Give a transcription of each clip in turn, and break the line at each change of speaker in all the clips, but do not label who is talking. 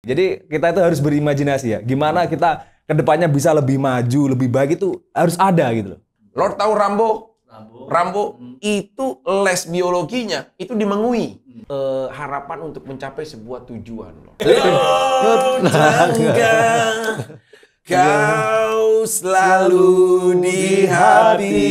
Jadi kita itu harus berimajinasi ya. Gimana kita kedepannya bisa lebih maju, lebih baik itu harus ada gitu loh.
Lord tahu Rambo? Rambo itu les biologinya itu di Mengui. Harapan untuk mencapai sebuah tujuan. Kau selalu di hati.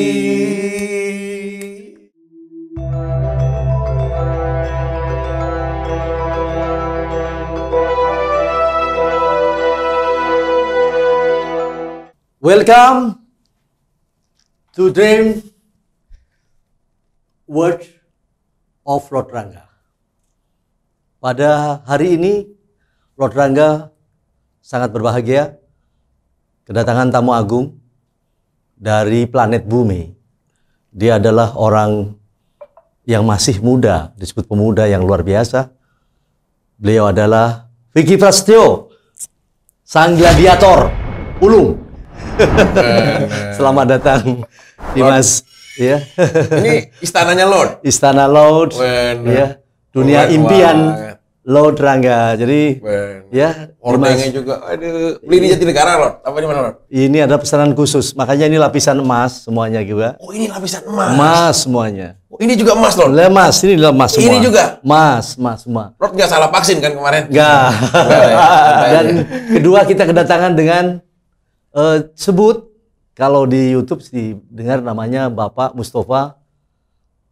Welcome to Dream World of Lord Rangga. Pada hari ini, Lord Rangga sangat berbahagia kedatangan tamu agung dari planet Bumi. Dia adalah orang yang masih muda, disebut pemuda yang luar biasa. Beliau adalah Vicky Prasetyo, sang gladiator ulung. Selamat datang, Dimas. Ya.
Ini istananya Lord.
Istana Lord. Ya. Dunia impian Lord Rangga. Jadi, ya.
Ordengnya juga. Aduh. Beli di Jatinegara Lord. Apa di mana Lord?
Ini ada pesanan khusus. Makanya ini lapisan emas semuanya juga.
Oh ini lapisan emas.
Emas semuanya.
Oh, ini juga emas Lord.
Emas. Ini emas semua.
Ini juga.
Emas semua.
Lord nggak salah vaksin kan kemarin?
Nggak. Dan kedua kita kedatangan dengan sebut kalau di YouTube didengar namanya Bapak Mustafa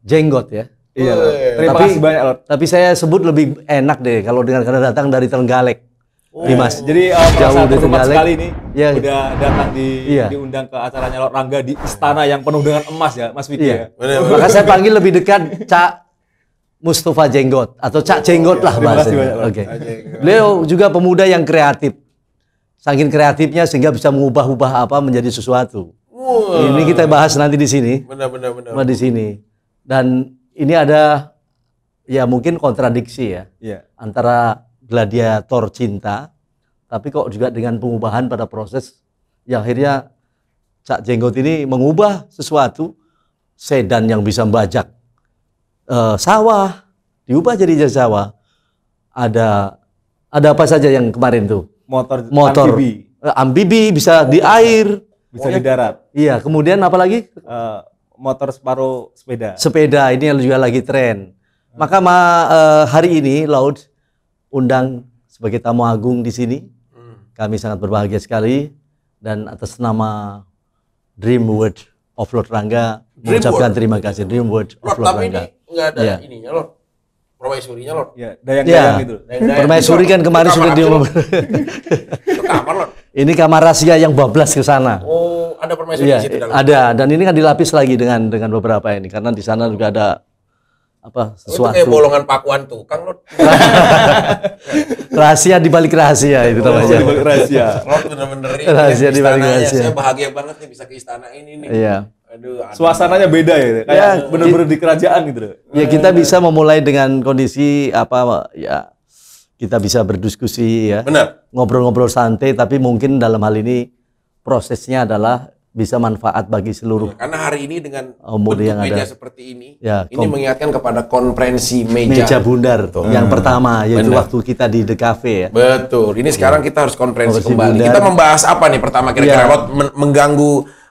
Jenggot ya.
Iya. Terima kasih banyak Lord.
Tapi saya sebut lebih enak deh kalau dengan karena datang dari Trenggalek. Dimas.
Jadi
jauh dari
Trenggalek sekali ini
ya.
udah datang diundang ke acaranya Lord Rangga di istana yang penuh dengan emas ya, Mas Vicky ya.
Maka saya panggil lebih dekat Cak Mustafa Jenggot atau Cak Jenggot lah bahasanya. Oke. Beliau juga pemuda yang kreatif. Saking kreatifnya sehingga bisa mengubah-ubah apa menjadi sesuatu. Ini kita bahas nanti di sini.
Benar.
Di sini. Dan ini ada ya mungkin kontradiksi ya. Antara gladiator cinta, tapi kok juga dengan pengubahan pada proses yang akhirnya Cak Jenggot ini mengubah sesuatu sedan yang bisa membajak sawah, diubah jadi sawah. Ada apa saja yang kemarin tuh? Motor amfibi bisa di air,
bisa di darat.
Iya, kemudian apa lagi?
Motor separuh sepeda.
Sepeda ini juga lagi tren. Maka hari ini Laud undang sebagai tamu agung di sini. Kami sangat berbahagia sekali dan atas nama Dream World of Lord Rangga mengucapkan terima kasih. Dream World of Lord Rangga.
Tapi ini nggak ada ininya Lord. Permaisurinya Lord.
Ya, dayang-dayang gitu.
Permaisuri kan kemarin sudah diomong.
Itu kamar Lord.
Ini kamar rahasia yang bablas ke sana.
Oh, ada permaisuri di situ dalam.
Ada, dan ini kan dilapis lagi dengan beberapa ini karena di sana juga ada apa sesuatu.
Itu kayak bolongan pakuan tukang Lord.
Rahasia di balik rahasia itu namanya.
Di balik rahasia.
Lord bener-bener ini.
Rahasia di balik rahasia.
Saya bahagia banget nih bisa ke istana ini nih.
Iya.
Aduh,
Suasananya beda ya, kayak bener-bener di kerajaan gitu.
Ya kita bisa memulai dengan kondisi apa ya kita bisa berdiskusi ya.
Benar.
Ngobrol-ngobrol santai tapi mungkin dalam hal ini prosesnya adalah bisa manfaat bagi seluruh.
Karena hari ini dengan
bentuk
yang meja
ada.
Seperti ini,
Ya,
ini mengingatkan kepada konferensi meja
bundar yang pertama yaitu waktu kita di The Cafe ya.
Betul. Ini sekarang kita harus konferensi kembali.
Bundar.
Kita membahas apa nih pertama kira-kira Lord mengganggu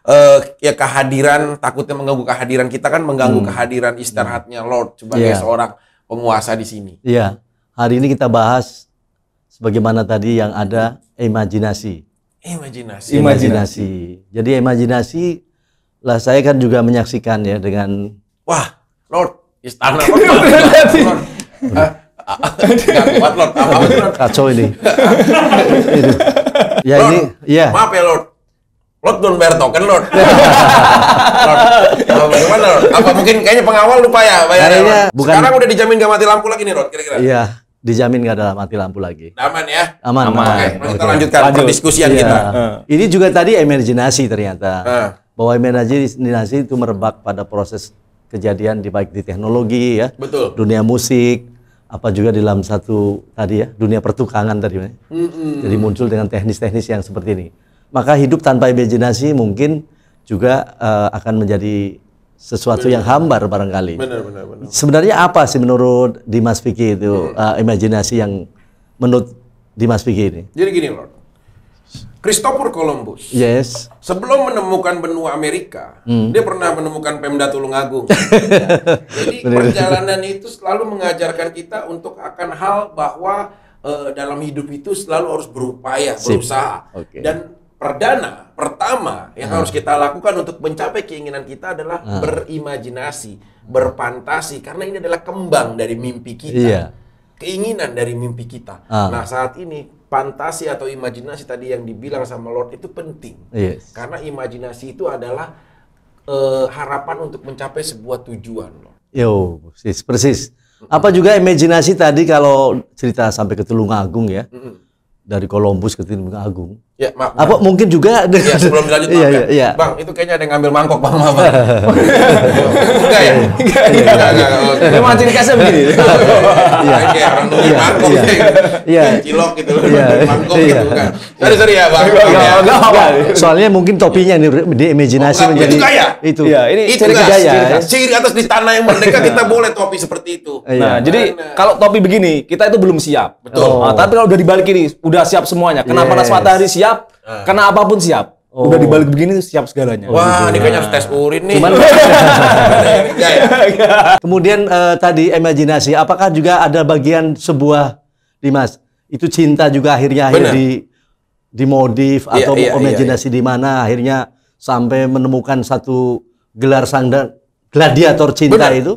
ya kehadiran, takutnya mengganggu kehadiran kita kan mengganggu kehadiran istirahatnya Lord sebagai seorang penguasa di sini.
Iya. Hari ini kita bahas sebagaimana tadi yang ada imajinasi. Jadi imajinasi lah saya kan juga menyaksikan ya dengan
wah, Lord, istana Lord. Nggak kuat Lord.
Kacau ini. Ya
Lord,
ini ya.
Maaf ya Lord. Lord don't bayar token Lord. Lord. Bagaimana Lord? Apa mungkin kayaknya pengawal lupa ya bayarnya? Sekarang udah dijamin gak mati lampu lagi nih Lord kira-kira?
Iya, dijamin gak ada mati lampu lagi.
Aman ya?
Aman.
Oke, kita lanjutkan perdiskusian kita.
Ini juga tadi imajinasi ternyata. Bahwa imajinasi itu merebak pada proses kejadian baik di teknologi ya.
Betul.
Dunia musik, apa juga dalam satu tadi ya, dunia pertukangan tadi. Jadi muncul dengan teknis-teknis yang seperti ini. Maka hidup tanpa imajinasi mungkin juga akan menjadi sesuatu yang hambar barangkali.
Benar.
Sebenarnya apa sih menurut Dimas Vicky itu imajinasi yang menurut Dimas Vicky ini?
Jadi gini, Lord. Christopher Columbus.
Yes.
Sebelum menemukan benua Amerika, dia pernah menemukan Pemda Tulungagung. Jadi perjalanan itu selalu mengajarkan kita untuk akan hal bahwa dalam hidup itu selalu harus berupaya, berusaha.
Okay.
Dan pertama yang harus kita lakukan untuk mencapai keinginan kita adalah berimajinasi, berfantasi, karena ini adalah kembang dari mimpi kita.
Iya.
Keinginan dari mimpi kita. Nah, saat ini fantasi atau imajinasi tadi yang dibilang sama Lord itu penting.
Yes.
Karena imajinasi itu adalah harapan untuk mencapai sebuah tujuan, Lord.
Yo, persis. Apa juga imajinasi tadi kalau cerita sampai ke Tulungagung ya? Dari Columbus ke Tulungagung.
Ya, maaf.
Apa mungkin juga
Ya, sebelum dilanjut, maaf ya.
iya.
Bang, itu kayaknya ada yang ngambil mangkok, Bang. Maaf, Bang. Enggak ya? Enggak.
Memang ciri khasnya begini.
Iya, kayak orang nunggu mangkok.
Iya.
Cilok gitu,
Iya.
mangkok
Iya.
gitu kan. Sorry ya, Bang.
Enggak apa.
Soalnya mungkin topinya di imajinasi
Oh, enggak,
menjadi
itu gaya.
itu.
Iya, ini
Itu
ciri khas.
gaya.
ciri atas di tanah yang merdeka kita boleh topi seperti itu.
Nah,
Iya.
jadi kalau topi begini, kita itu belum siap.
Betul.
Nah, tapi kalau udah dibalik ini, udah siap semuanya. Kena panas matahari siap, kena apapun siap. Udah dibalik begini siap segalanya.
Wah, ini kayaknya harus tes urin nih.
Cuman
Enggak ya?
kemudian tadi imajinasi, apakah juga ada bagian sebuah Dimas itu cinta juga akhirnya
Benar.
dimodif
Iya,
atau
iya,
imajinasi di mana akhirnya sampai menemukan satu gelar sang gladiator cinta
Benar.
itu?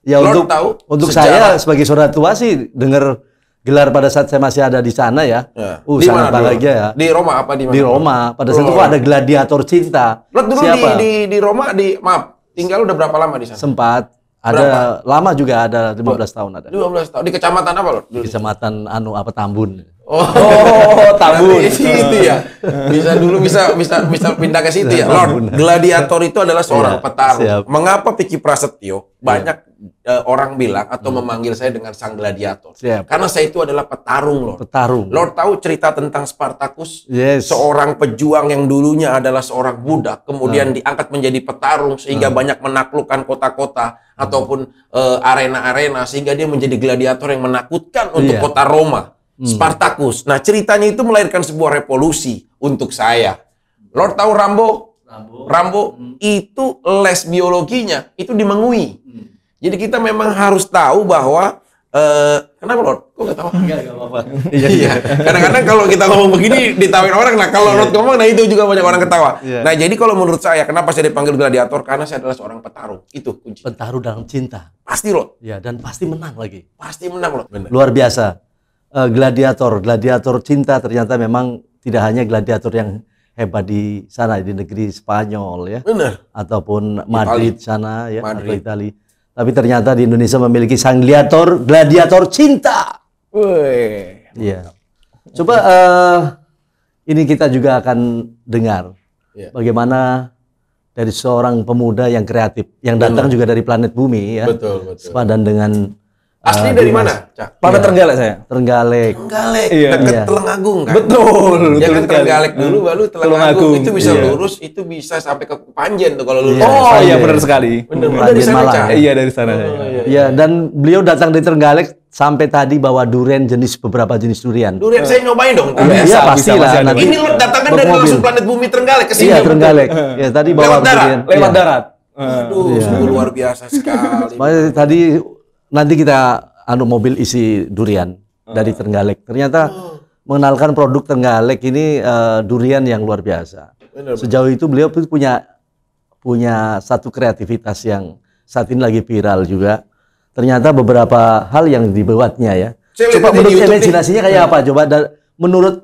Ya
Lord
untuk
tahu
saya sebagai saudara tua sih dengar gelar pada saat saya masih ada di sana ya.
Di
Sangat
mana dulu?
bahagia ya.
Di Roma apa di mana?
Di Roma. Pada saat itu kok ada gladiator cinta.
Lord dulu
Siapa?
di Roma maaf, tinggal udah berapa lama di sana?
Sempat ada lama juga ada 15 tahun ada.
12 tahun. Di kecamatan apa, Lord?
Di Kecamatan Tambun.
Oh,
Tambun.
Di situ ya. Bisa pindah ke situ ya. Lord, gladiator itu adalah seorang
Iya,
petarung.
siap.
Mengapa Vicky Prasetyo banyak orang bilang atau memanggil saya dengan sang gladiator?
Siap.
Karena saya itu adalah petarung, Lord.
Petarung.
Lord tahu cerita tentang Spartacus?
Yes.
Seorang pejuang yang dulunya adalah seorang budak, kemudian diangkat menjadi petarung sehingga banyak menaklukkan kota-kota ataupun arena-arena sehingga dia menjadi gladiator yang menakutkan untuk
Iya.
kota Roma. Spartacus. Nah, ceritanya itu melahirkan sebuah revolusi untuk saya. Lord tahu Rambo itu les biologinya itu di Mengui. Jadi kita memang harus tahu bahwa kenapa, Lord? Kok nggak tahu?
Enggak apa-apa.
Iya. Kadang-kadang kalau kita ngomong begini ditawain orang. Nah, kalau Lord ngomong, nah itu juga banyak orang ketawa.
Iya.
Nah, jadi kalau menurut saya, kenapa saya dipanggil gladiator? Karena saya adalah seorang petarung. Itu kunci.
Petarung dalam cinta.
Pasti, Lord.
Ya, dan pasti menang lagi.
Pasti menang, Lord. Benar.
Luar biasa. Gladiator cinta ternyata memang tidak hanya gladiator yang hebat di sana di negeri Spanyol ya.
Benar.
Ataupun Madrid sana ya, atau
Madrid.
Italia. Tapi ternyata di Indonesia memiliki sang gladiator cinta.
Wih.
Iya. Coba ini kita juga akan dengar
Iya.
bagaimana dari seorang pemuda yang kreatif yang datang juga dari planet bumi ya.
Betul.
Sepadan dengan
Asli dari mana, Cak?
Pada Trenggalek saya.
Trenggalek.
Trenggalek,
Iya.
dekat
Iya.
Tulungagung kan?
Betul.
Ya kan
sekali.
Trenggalek dulu, baru Tulungagung.
Tulungagung,
Itu bisa
iya.
lurus, itu bisa sampai ke Panjen tuh kalau lurus.
Iya.
Oh
Saya.
iya benar sekali.
Bener,
Panjen
dari sana,
Malang.
Cak.
Iya dari sana.
Ya, dan beliau datang dari Trenggalek sampai tadi bawa durian beberapa jenis durian.
Durian saya nyobain dong.
Iya,
Tapi
Iya,
bisa,
pastilah
bisa,
nanti.
ini lu datangkan
Bawa
dari
mobil.
langsung planet bumi Trenggalek ke sini.
Iya,
betul?
Trenggalek. Ya, tadi bawa
Lewat darat?
durian.
Lewat
Iya.
darat.
Aduh,
Iya.
sungguh luar biasa sekali.
Makanya tadi nanti kita mobil isi durian dari Trenggalek. Ternyata mengenalkan produk Trenggalek ini durian yang luar biasa.
Bener,
Sejauh itu beliau punya satu kreativitas yang saat ini lagi viral juga. Ternyata beberapa hal yang dibuatnya ya.
Saya lihat
Coba
di
menurut
YouTube nih.
imajinasinya kayak apa? Coba menurut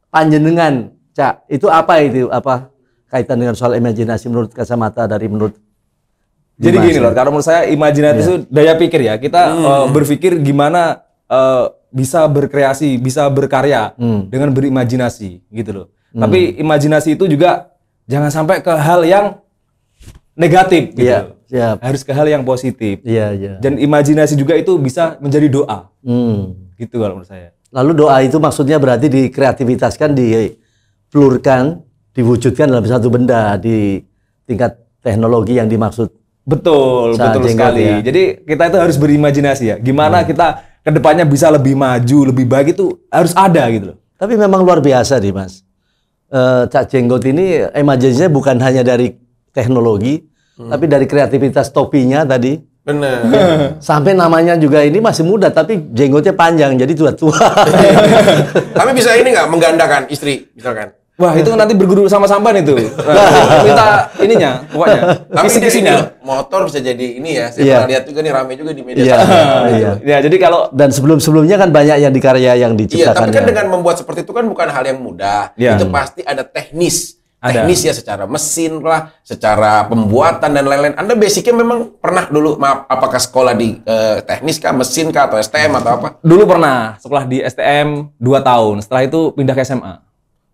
panjenengan, Cak, itu apa itu? Apa kaitan dengan soal imajinasi menurut kacamata menurut
Jadi
Dimas,
gini
ya?
loh, kalau menurut saya imajinasi itu daya pikir ya. Kita berpikir gimana bisa berkreasi, bisa berkarya dengan berimajinasi gitu loh. Tapi imajinasi itu juga jangan sampai ke hal yang negatif gitu.
Iya,
loh.
siap.
Harus ke hal yang positif.
Iya, iya.
Dan imajinasi juga itu bisa menjadi doa. Gitu kalau menurut saya.
Lalu doa itu maksudnya berarti dikreativitaskan, dipelurkan, diwujudkan dalam satu benda di tingkat teknologi yang dimaksud.
Betul
Sangat
betul
jenggot
sekali.
ya.
Jadi kita itu harus berimajinasi ya. Gimana kita kedepannya bisa lebih maju, lebih baik itu harus ada gitu loh.
Tapi memang luar biasa nih Mas. Cak Jenggot ini imajinasinya bukan hanya dari teknologi, tapi dari kreativitas topinya tadi.
Bener.
Sampai namanya juga ini masih muda, tapi jenggotnya panjang, jadi tua-tua.
Tapi bisa ini nggak menggandakan istri, misalkan?
Wah, itu nanti berguru sama sampan itu. Minta ininya, pokoknya.
Tapi ini
Kisi-kisinya.
motor bisa jadi ini ya. Saya
Iya.
pernah lihat juga nih rame juga di media
Iya,
sosial.
iya.
Ya, jadi kalau
Dan sebelum-sebelumnya kan banyak yang dikarya yang
Iya, tapi kan
diciptakannya.
dengan membuat seperti itu kan bukan hal yang mudah.
Iya.
Itu pasti ada teknis.
Ada.
Teknis ya secara mesin lah, secara pembuatan dan lain-lain. Anda basicnya memang pernah dulu, maaf, apakah sekolah di teknis kah, mesin kah, atau STM atau apa?
dulu pernah sekolah di STM 2 tahun, setelah itu pindah ke SMA.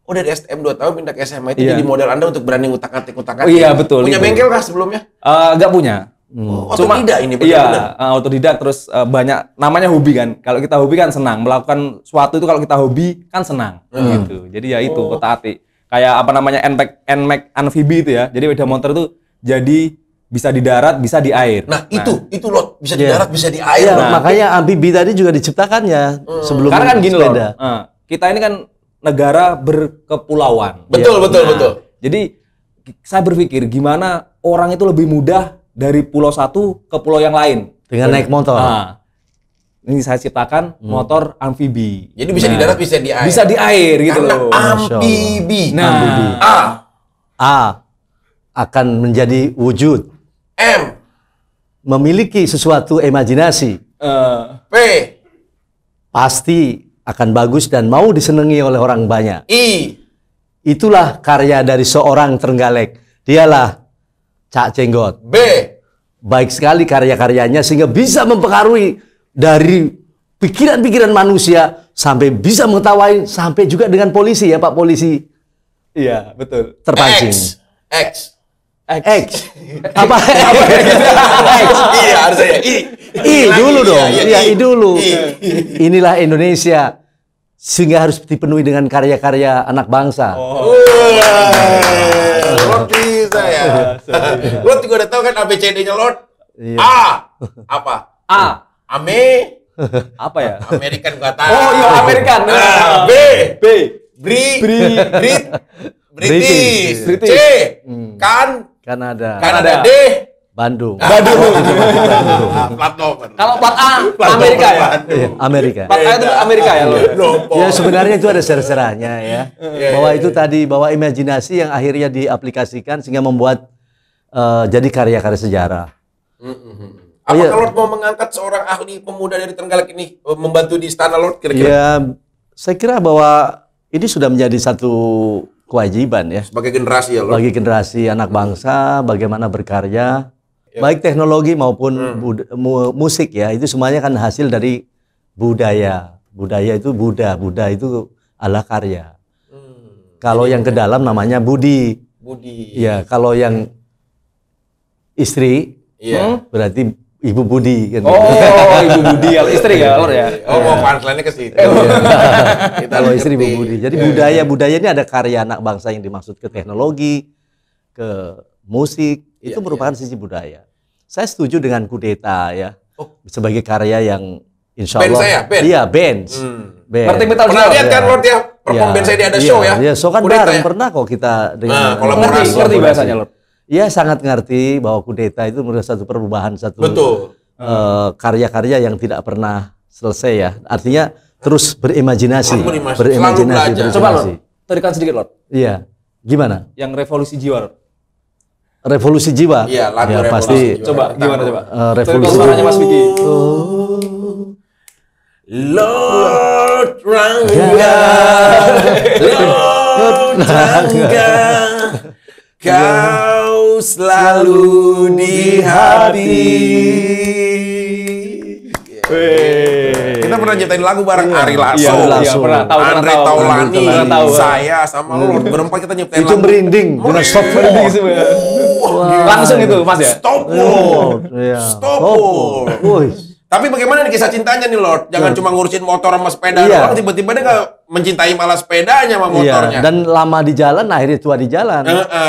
Oh, dari STM 2 tahun pindah ke SMA itu
Iya.
jadi modal Anda untuk berani ngutak-ngatik.
Oh iya, betul,
Punya
itu.
bengkel kah sebelumnya?
Nggak punya.
Oh, otodidak ini benar-benar.
Iya, autodidak terus banyak namanya hobi kan. Kalau kita hobi kan senang, melakukan suatu itu kalau kita hobi kan senang gitu. Jadi ya itu otak-atik. Kayak apa namanya NMAX amfibi itu ya. Jadi sepeda motor itu jadi bisa di darat, bisa di air.
Nah, itu loh, bisa di
Iya.
darat, bisa di air.
Iya,
Nah,
makanya amfibi tadi juga diciptakannya sebelum
Karena kan gini loh,
sepeda.
kita ini kan negara berkepulauan.
Betul, betul,
Nah,
betul.
Jadi saya berpikir gimana orang itu lebih mudah dari pulau satu ke pulau yang lain.
Dengan naik motor.
Nah, ini saya ciptakan motor amfibi.
Jadi bisa di darat, bisa di air.
Bisa di air gitu
Karena
loh.
amfibi.
Nah,
A akan menjadi wujud,
M,
memiliki sesuatu imajinasi,
P,
pasti akan bagus dan mau disenangi oleh orang banyak.
I,
Itulah karya dari seorang Trenggalek. Dialah Cak Jenggot.
B.
Baik sekali karya-karyanya sehingga bisa mempengaruhi dari pikiran-pikiran manusia sampai bisa mengetawain sampai juga dengan polisi ya Pak Polisi
iya betul.
terpancing.
X.
X. Apa? X.
Iya, harus saya.
I dulu dong. Iya, I dulu.
I.
Inilah Indonesia. Sehingga harus dipenuhi dengan karya-karya anak bangsa.
Lord bisa ya. Lord juga udah tahu kan ABCD-nya Lord?
Iya.
A. Apa?
A.
Ame.
Apa ya?
Amerikan gua tahu.
Oh iya Amerikan.
B.
B.
British.
British.
C. Kan
Kanada.
Kanada. D.
Bandung.
Plat nomor.
Kalau plat A Amerika ya.
Iya, Amerika.
Plat A itu Amerika ya.
Ya sebenarnya itu ada serah-serahnya ya. Bahwa itu tadi bahwa imajinasi yang akhirnya diaplikasikan sehingga membuat jadi karya-karya sejarah.
Apakah Lord mau mengangkat seorang ahli pemuda dari Trenggalek ini membantu di istana Lord kira-kira?
Ya, saya kira bahwa ini sudah menjadi satu kewajiban ya
Sebagai generasi ya Lord.
bagi generasi anak bangsa bagaimana berkarya, baik teknologi maupun musik ya, itu semuanya kan hasil dari budaya. Budaya itu Buddha, Buddha itu adalah karya. Kalau yang ke dalam namanya budi.
Budi.
Ya, kalau yang istri
Iya.
berarti Ibu Budi kan.
Oh, Ibu Budi ya, istri ya, Lord ya.
Oh, mau punchline-nya ke situ. Kita
Kalau istri
ngerti.
Ibu Budi. Jadi budaya ini ada karya anak bangsa yang dimaksud ke teknologi, ke musik, itu merupakan sisi budaya. Saya setuju dengan kudeta ya. Sebagai karya yang insya
Band
Allah.
saya, band?
Iya, band. Band.
Ngerti metal
Pernah
juga?
lihat kan Lord ya? Perform
Iya,
band saya di ada
iya,
show ya?
Iya, show kan
Kudeta
bareng
ya?
pernah kok kita dengan
Nah, kolaborasi.
Ngerti bahasanya, Lord.
Iya, sangat ngerti bahwa kudeta itu merupakan satu perubahan, satu
Betul.
karya-karya yang tidak pernah selesai ya. Artinya terus berimajinasi,
Berimajinasi.
berimajinasi,
Selalu belajar.
Coba
berimajinasi.
Lord, terikan sedikit Lord.
Iya. Gimana?
Yang revolusi jiwa. Lord.
Revolusi jiwa.
Iya, lagu
Ya,
revolusi
pasti.
jiwa.
Coba gimana coba?
Revolusi
Terikan suaranya Mas Vicky.
Lord Rangga, Lord Rangga, kau selalu di hati. Kita pernah nyiptain lagu bareng Ari Lasso,
Iya, Ari Lasso.
pernah tahu,
Andre
pernah tahu.
Taulani,
Pernah tahu.
saya sama Lord berempat kita nyiptain
itu
lagu.
merinding dengan soft
Merinding semua. Langsung itu Mas ya.
Stop
Oh,
Lord.
iya.
Stop.
Woi.
Tapi bagaimana nih kisah cintanya nih Lord? Jangan cuma ngurusin motor sama sepeda
Iya.
doang, tiba-tiba dia nggak mencintai malah sepedanya sama motornya.
Iya, dan lama di jalan akhirnya tua di jalan.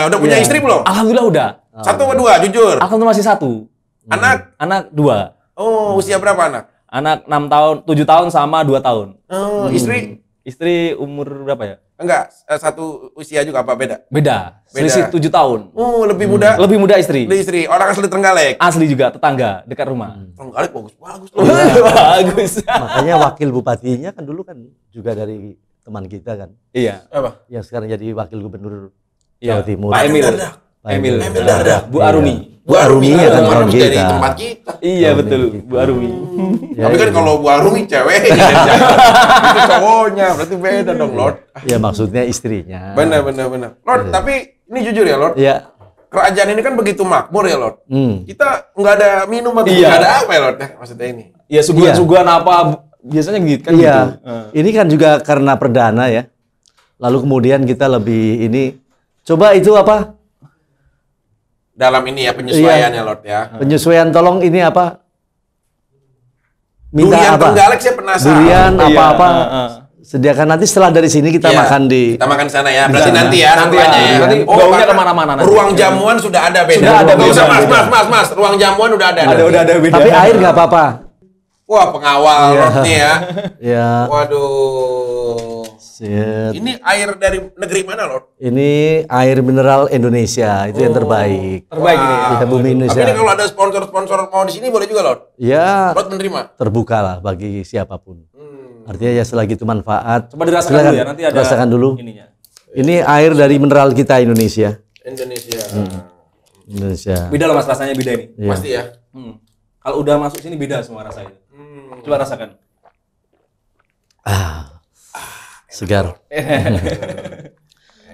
Udah punya
Iya.
istri belum?
Alhamdulillah udah.
Satu apa dua? Jujur.
Alhamdulillah masih satu.
Anak?
Anak 2.
Oh, usia berapa anak?
Anak 6 tahun, 7 tahun sama 2 tahun.
Oh, istri?
Istri umur berapa ya?
Enggak, satu usia juga apa beda?
Beda. Selisih 7 tahun.
Oh, lebih muda.
Lebih muda istri.
Istri, orang asli Trenggalek.
Asli juga, tetangga, dekat rumah.
Trenggalek bagus-bagus.
Bagus.
Makanya wakil bupatinya kan dulu kan juga dari teman kita kan.
Iya.
Apa?
Yang sekarang jadi wakil gubernur
Iya.
Jawa Timur.
Pak Emil.
Dardak.
Emil.
Emil Dardak.
Bu Arumi.
Bu Arumi ya kan teman
dari
kita.
tempat kita.
Iya betul, Bu Arumi.
Ya,
Tapi kan
ya.
kalau Bu Arumi cewek, itu cowoknya, berarti beda dong, Lord.
Ya maksudnya istrinya.
Benar. Lord, tapi ini jujur ya, Lord.
Ya.
Kerajaan ini kan begitu makmur ya, Lord. Kita nggak ada minum atau
Iya.
nggak ada apa ya, Lord? Maksudnya ini.
Ya suguhan-suguhan apa biasanya gitu kan
Iya.
gitu.
Ini kan juga karena perdana ya. Lalu kemudian kita lebih ini coba itu apa?
Dalam ini ya penyesuaian ya, Lord ya.
Penyesuaian tolong ini apa?
Durian
apa?
Trenggalek saya penasaran.
Durian
Iya,
apa-apa. Sediakan nanti setelah dari sini kita
Iya,
makan di
kita makan di sana ya. Berarti
sana.
nanti ya
Nanti
rupanya
ya.
ya.
Nanti baunya
karena
kemana-mana nanti.
Ruang jamuan sudah ada beda.
Sudah ada
Nggak usah
beda.
mas. Ruang jamuan udah ada. nanti.
Udah ada beda.
Tapi air nggak apa-apa.
Wah, pengawal Lord nih ya.
Ya.
Waduh.
Shit.
Ini air dari negeri mana, Lord?
Ini air mineral Indonesia itu yang terbaik.
Terbaik ini ya.
Ya, bumi
Tapi
Indonesia.
ini kalau ada sponsor-sponsor mau di sini boleh juga, Lord.
Ya
Lord menerima.
terbuka lah bagi siapapun. Artinya ya selagi itu manfaat.
Coba dirasakan
silakan
dulu ya, nanti ada
rasakan dulu.
ininya.
Ini air dari mineral kita Indonesia.
Indonesia.
Indonesia.
Beda loh Mas, rasanya beda ini.
Iya.
Pasti ya.
Kalau udah masuk sini beda semua rasanya. Coba rasakan.
Segar.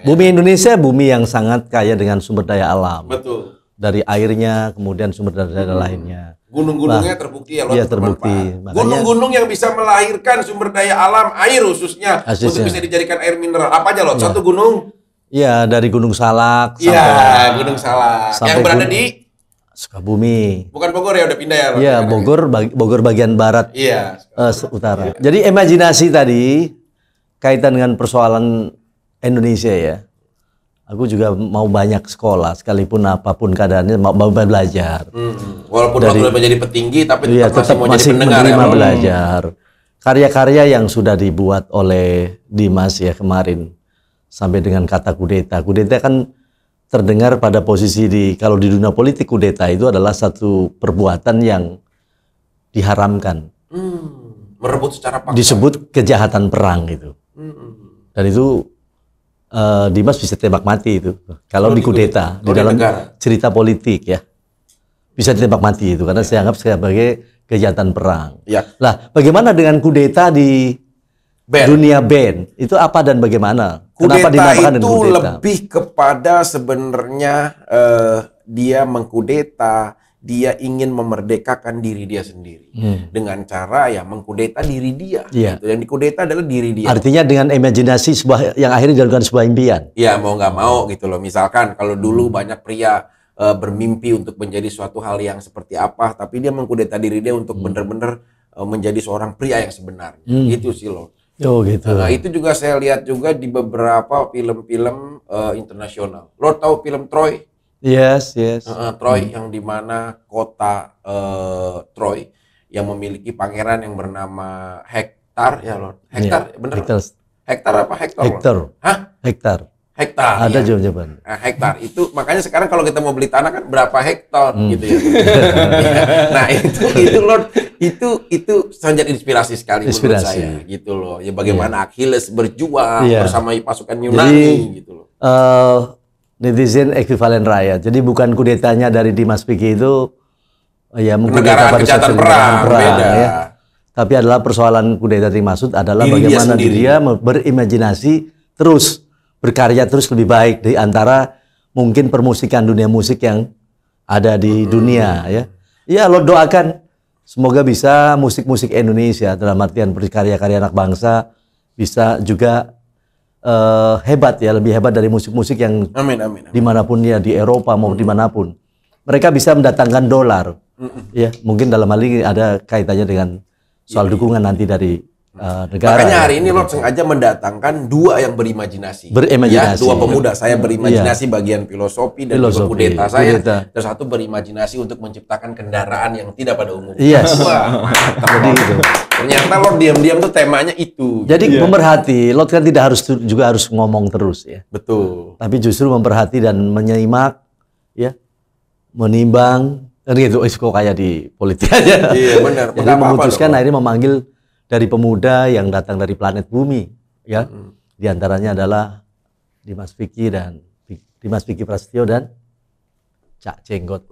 Bumi Indonesia bumi yang sangat kaya dengan sumber daya alam.
Betul.
Dari airnya, kemudian sumber daya lainnya.
Gunung-gunungnya terbukti ya, Lord.
Iya, terbukti.
bermanfaat.
Makanya-
Gunung-gunung yang bisa melahirkan sumber daya alam, air khususnya, untuk
Khususnya.
bisa dijadikan air mineral. Apa aja, Lord? Satu gunung?
Iya, dari Gunung Salak
Iya,
sampai
Gunung Salak.
sampai
Yang berada
gunung-
di
Sukabumi.
bukan Bogor ya, udah pindah ya, Lord?
Iya, Bogor bagian barat
Iya.
utara. Jadi imajinasi tadi kaitan dengan persoalan Indonesia ya. Aku juga mau banyak sekolah sekalipun apapun keadaannya mau belajar.
Walaupun Lord udah menjadi petinggi, tapi
Iya,
tetap masih mau jadi
masih
pendengar ya,
menerima
Lord.
belajar. Karya-karya yang sudah dibuat oleh Dimas ya kemarin sampai dengan kata kudeta. Kudeta kan terdengar pada posisi kalau di dunia politik kudeta itu adalah satu perbuatan yang diharamkan.
Merebut secara paksa.
Disebut kejahatan perang gitu. Dan itu Dimas bisa tembak mati itu kalau di kudeta di
di
dalam
negara.
cerita politik ya bisa ditembak mati itu karena saya anggap sebagai kejahatan perang.
Iya.
Lah bagaimana dengan kudeta di
Band.
dunia band itu apa dan bagaimana?
Kudeta
Kenapa dinamakan dengan
itu
kudeta?
lebih kepada sebenarnya dia mengkudeta, dia ingin memerdekakan diri dia sendiri dengan cara ya mengkudeta diri dia.
Iya.
Gitu. Yang dikudeta adalah diri dia.
Artinya dengan imajinasi sebuah yang akhirnya dilakukan sebuah impian.
Ya mau nggak mau gitu loh. Misalkan kalau dulu banyak pria bermimpi untuk menjadi suatu hal yang seperti apa, tapi dia mengkudeta diri dia untuk benar-benar menjadi seorang pria yang sebenarnya. Itu sih loh.
Oh gitu.
Nah, itu juga saya lihat juga di beberapa film-film internasional. Lo tahu film Troy?
Yes.
Troy yang dimana kota Troy yang memiliki pangeran yang bernama Hektar ya Lord. Hektar, bener? Hektar apa Hektor?
Hektor.
Hah?
Hektar.
Hektar.
Ada
ya.
jawaban.
Hektar itu makanya sekarang kalau kita mau beli tanah kan berapa hektar gitu ya. Nah itu Lord itu sangat inspirasi sekali menurut saya gitu loh. Ya bagaimana Achilles berjuang bersama pasukan Yunani gitu loh.
Netizen ekuivalen rakyat. Jadi bukan kudetanya dari Dimas Piki itu ya mengkudeta
Negaraan
pada
kejahatan
suatu
perang, beda.
ya. Tapi adalah persoalan kudeta dimaksud adalah
Diri dia
bagaimana
sendiri.
dia berimajinasi terus berkarya terus lebih baik di antara mungkin permusikan dunia musik yang ada di dunia ya. Ya lo doakan semoga bisa musik-musik Indonesia dalam artian karya-karya anak bangsa bisa juga hebat ya, lebih hebat dari musik-musik yang
Amin.
dimanapun ya di Eropa mau dimanapun. Mereka bisa mendatangkan dolar. Ya, mungkin dalam hal ini ada kaitannya dengan soal dukungan nanti dari negara.
Makanya hari ini Lord sengaja mendatangkan dua yang berimajinasi.
Berimajinasi.
Ya, dua pemuda. Saya berimajinasi bagian filosofi dan juga kudeta saya. Terus satu berimajinasi untuk menciptakan kendaraan yang tidak pada umumnya.
Yes.
Wah, mantap. Jadi gitu. Ternyata Lord diam-diam tuh temanya itu.
Jadi pemerhati, Lord kan tidak harus ngomong terus ya.
Betul.
Tapi justru memperhati dan menyimak, ya, menimbang. Gitu, kok kayak di politik aja.
Iya benar.
Jadi memutuskan akhirnya memanggil dari pemuda yang datang dari planet bumi, ya. Di antaranya adalah Dimas Vicky Prasetyo dan Cak Jenggot.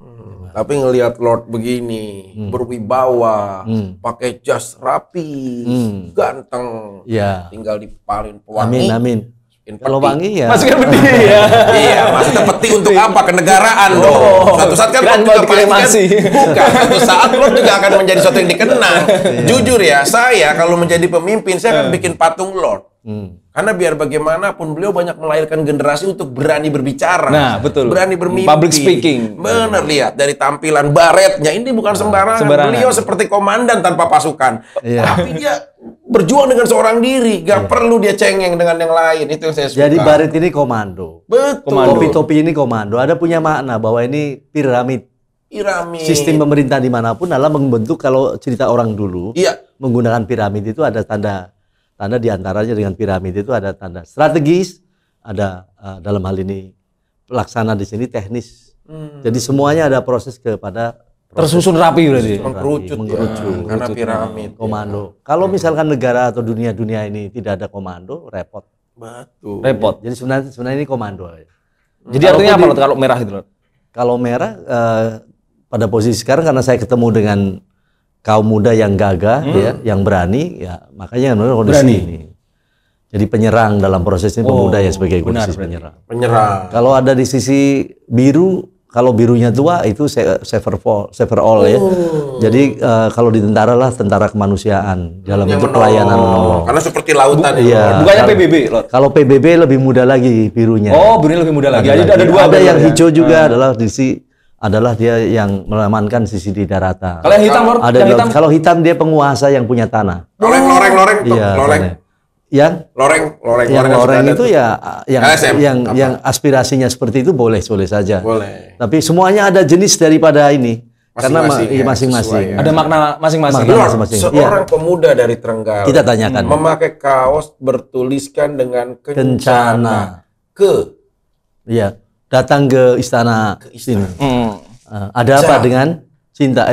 Tapi ngelihat Lord begini, berwibawa, pakai jas rapi, ganteng,
ya.
Tinggal dipalin pewangi.
Amin. Kalau wangi ya.
Masukkan peti ya.
Iya, maksudnya peti untuk apa? Kenegaraan dong. Suatu saat kan Lord juga pasti kan, bukan. Suatu saat Lord juga akan menjadi sesuatu yang dikenang. Jujur ya, saya kalau menjadi pemimpin, saya akan bikin patung Lord. Karena biar bagaimanapun beliau banyak melahirkan generasi untuk berani berbicara.
Nah, betul.
Berani bermimpi.
Public speaking.
Bener, lihat dari tampilan baretnya ini bukan sembarangan. Beliau seperti komandan tanpa pasukan. Tapi dia berjuang dengan seorang diri, gak perlu dia cengeng dengan yang lain. Itu yang saya suka.
Jadi baret ini komando.
Betul.
Topi-topi ini komando. Ada punya makna bahwa ini piramid. Sistem pemerintah dimanapun adalah membentuk, kalau cerita orang dulu, menggunakan piramid itu ada tanda diantaranya dengan piramid itu ada tanda strategis, ada dalam hal ini pelaksana di sini teknis. Jadi semuanya ada proses kepada
tersusun rapi berarti.
Mengkerucut. Karena piramid.
Komando. Kalau misalkan negara atau dunia ini tidak ada komando, repot.
Betul.
Repot.
Jadi sebenarnya ini komando.
Jadi artinya apa kalau merah itu?
Kalau merah pada posisi sekarang karena saya ketemu dengan kaum muda yang gagah, ya, yang berani, ya makanya kondisi ini. Jadi penyerang dalam proses ini pemuda ya sebagai kondisi penyerang. Kalau ada di sisi biru, kalau birunya tua itu saver all ya. Jadi kalau di tentara lah tentara kemanusiaan dalam bentuk pelayanan menolong.
Karena seperti lautan itu.
Iya.
Bukannya PBB, Lord.
Kalau PBB lebih muda lagi birunya.
Oh, birunya lebih muda lagi. Jadi ada dua.
Ada yang hijau juga adalah dia yang mengamankan sisi di daratan.
Kalau yang hitam, Lord,
kalau hitam dia penguasa yang punya tanah.
Loreng.
Iya, loreng itu ya yang aspirasinya seperti itu boleh saja.
Boleh.
Tapi semuanya ada jenis daripada ini. Karena masing-masing.
Ada makna masing-masing.
Seorang pemuda dari Trenggalek
kita tanyakan
memakai kaos bertuliskan dengan kencana.
Iya. Datang ke istana sini. Ada apa dengan cinta?